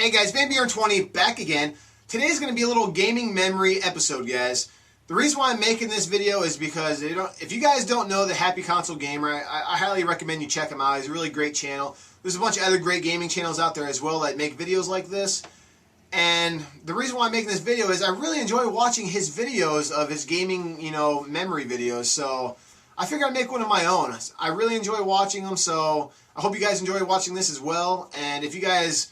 Hey guys, VanBjorn20 back again. Today's going to be a little gaming memory episode, guys. The reason why I'm making this video is because if you guys don't know the Happy Console Gamer, I highly recommend you check him out. He's a really great channel. There's a bunch of other great gaming channels out there as well that make videos like this. And the reason why I'm making this video is I really enjoy watching his videos of his gaming, memory videos. So I figured I'd make one of my own. I really enjoy watching them, so I hope you guys enjoy watching this as well. And if you guys,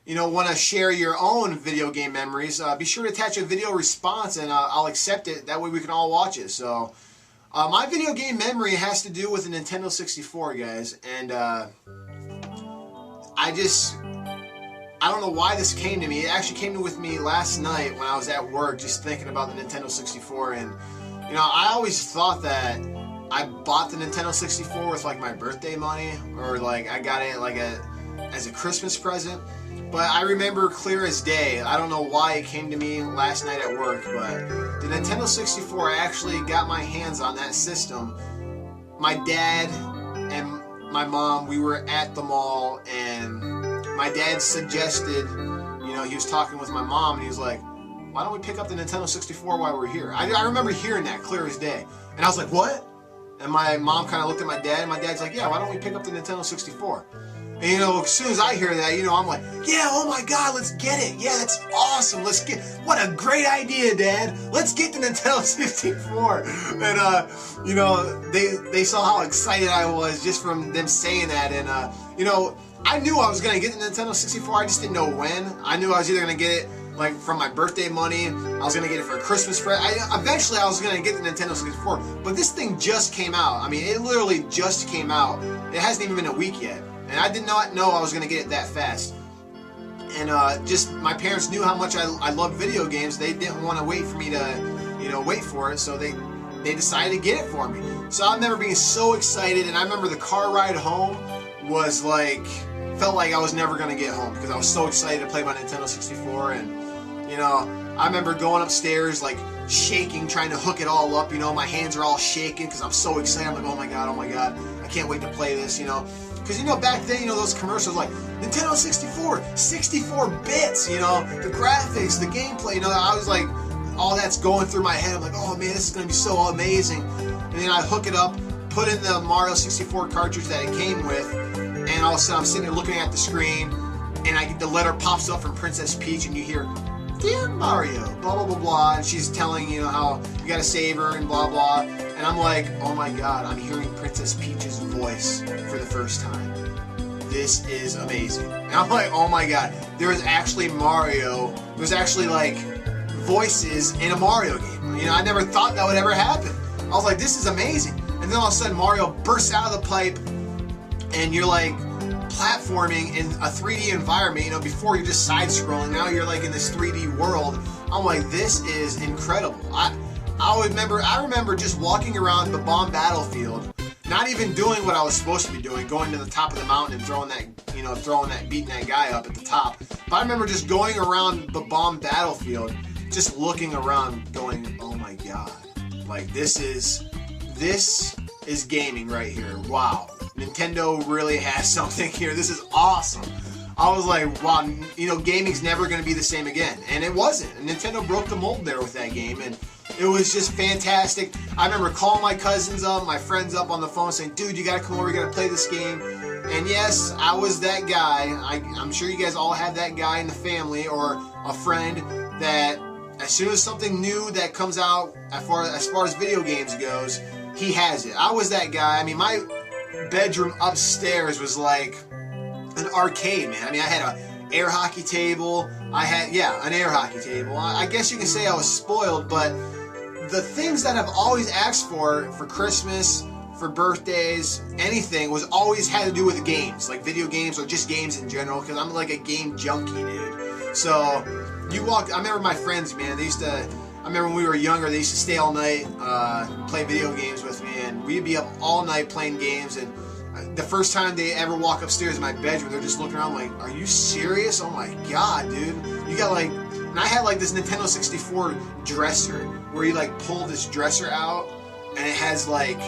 want to share your own video game memories, be sure to attach a video response and I'll accept it. That way we can all watch it. So my video game memory has to do with the Nintendo 64, guys. And I don't know why this came to me. It actually came with me last night when I was at work just thinking about the Nintendo 64. And, I always thought that I bought the Nintendo 64 with like my birthday money, or like I got it like as a Christmas present. But I remember clear as day, I don't know why it came to me last night at work, but the Nintendo 64, I actually got my hands on that system. My dad and my mom, we were at the mall, and my dad suggested, he was talking with my mom, and he was like, why don't we pick up the Nintendo 64 while we're here? I remember hearing that clear as day. And I was like, what? And my mom kind of looked at my dad, and my dad's like, yeah, why don't we pick up the Nintendo 64? And as soon as I hear that, I'm like, yeah, oh my God, let's get it. Yeah, that's awesome. What a great idea, Dad. Let's get the Nintendo 64. And, they saw how excited I was just from them saying that. And, I knew I was going to get the Nintendo 64. I just didn't know when. I knew I was either going to get it like from my birthday money. I was going to get it for a Christmas present. Eventually I was going to get the Nintendo 64. But this thing just came out. I mean, it literally just came out. It hasn't even been a week yet. And I did not know I was going to get it that fast. And just my parents knew how much I loved video games. They didn't want to wait for me to, wait for it. So they decided to get it for me. So I remember being so excited. And I remember the car ride home was like, felt like I was never going to get home because I was so excited to play my Nintendo 64. And, I remember going upstairs like shaking, trying to hook it all up. My hands are all shaking because I'm so excited. I'm like, oh my God, I can't wait to play this, Because, back then, those commercials like, Nintendo 64, 64 bits, the graphics, the gameplay, I was like, all that's going through my head. I'm like, oh man, this is going to be so amazing. And then I hook it up, put in the Mario 64 cartridge that it came with, and all of a sudden I'm sitting there looking at the screen, and the letter pops up from Princess Peach, and you hear, Dear Mario, blah, blah, blah, blah, and she's telling, how you gotta save her and blah, blah, and I'm like, oh my God, I'm hearing Princess Peach's voice for the first time. This is amazing. And I'm like, oh my God, there's actually like voices in a Mario game. I never thought that would ever happen. I was like, this is amazing. And then all of a sudden Mario bursts out of the pipe, and you're like platforming in a 3D environment. Before you're just side-scrolling. Now you're like in this 3D world. I'm like, this is incredible. I remember just walking around the bomb battlefield, not even doing what I was supposed to be doing, going to the top of the mountain and beating that guy up at the top. But I remember just going around the bomb battlefield, just looking around, going, oh my God, like this is gaming right here. Wow. Nintendo really has something here. This is awesome. I was like, wow, gaming's never going to be the same again. And it wasn't. And Nintendo broke the mold there with that game, and it was just fantastic. I remember calling my cousins up, my friends up on the phone saying, dude, you got to come over, you got to play this game. And yes, I was that guy. I'm sure you guys all have that guy in the family or a friend that as soon as something new that comes out as far as video games goes, he has it. I was that guy. I mean, my bedroom upstairs was like an arcade, man. I mean, I had an air hockey table. I had, an air hockey table. I guess you can say I was spoiled, but the things that I've always asked for Christmas, for birthdays, anything, was always had to do with games, like video games or just games in general, because I'm like a game junkie, dude. So, I remember my friends, man, I remember when we were younger, they used to stay all night, play video games with me, and we'd be up all night playing games, and the first time they ever walk upstairs in my bedroom, they're just looking around like, are you serious? Oh my God, dude. You got like, and I had like this Nintendo 64 dresser, where you like pull this dresser out, and it has like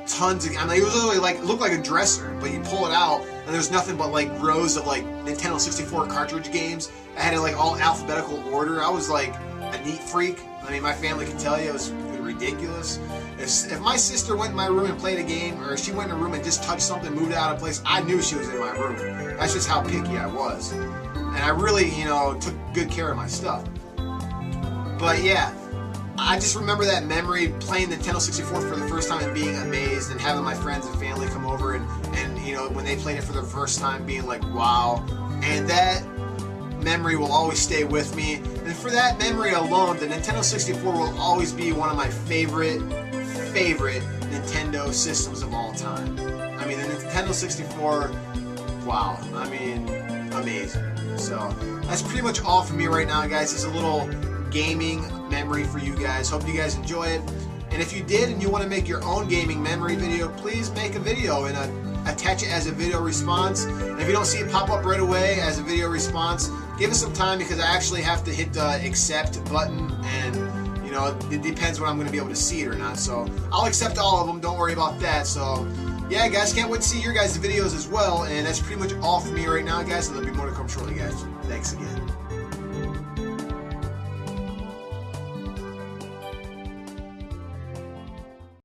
tons of, I mean, it was literally like, it looked like a dresser, but you pull it out and there's nothing but like rows of like Nintendo 64 cartridge games. I had it like all alphabetical order. I was like a neat freak. I mean, my family can tell you it was ridiculous. If my sister went in my room and played a game, or she went in a room and just touched something, moved it out of place, I knew she was in my room. That's just how picky I was. And I really, you know, took good care of my stuff. But yeah, I just remember that memory, playing Nintendo 64 for the first time and being amazed, and having my friends and family come over and you know, when they played it for the first time, being like, wow. And that memory will always stay with me. And for that memory alone, the Nintendo 64 will always be one of my favorite Nintendo systems of all time. I mean, the Nintendo 64, wow. I mean, amazing. So that's pretty much all for me right now, guys. It's a little gaming memory for you guys. Hope you guys enjoy it. And if you did and you want to make your own gaming memory video, please make a video and attach it as a video response. And if you don't see it pop up right away as a video response, give us some time, because I actually have to hit the accept button, and you know, it depends when I'm going to be able to see it or not. So I'll accept all of them, don't worry about that. So yeah, guys, can't wait to see your guys' videos as well. And that's pretty much all for me right now, guys, and there'll be more to come shortly, guys. Thanks again.